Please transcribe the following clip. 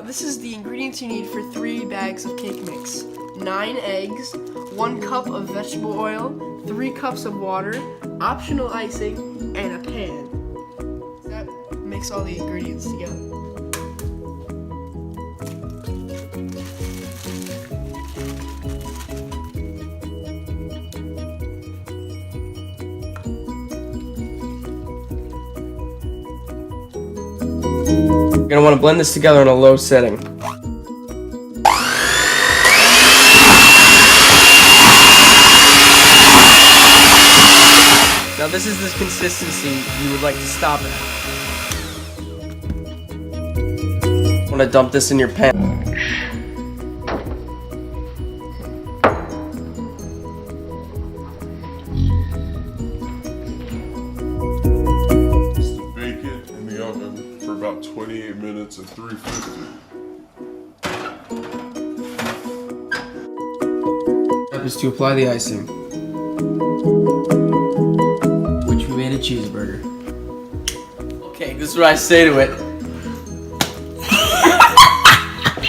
this is the ingredients you need for 3 bags of cake mix. 9 eggs, 1 cup of vegetable oil, 3 cups of water, optional icing, and a pan. That mix all the ingredients together. You're gonna want to blend this together in a low setting. Now this is the consistency you would like to stop at. I'm gonna dump this in your pan. Bake it in the oven for about 28 minutes at 350. Step is to apply the icing, which we made a cheeseburger. Okay, this is what I say to it.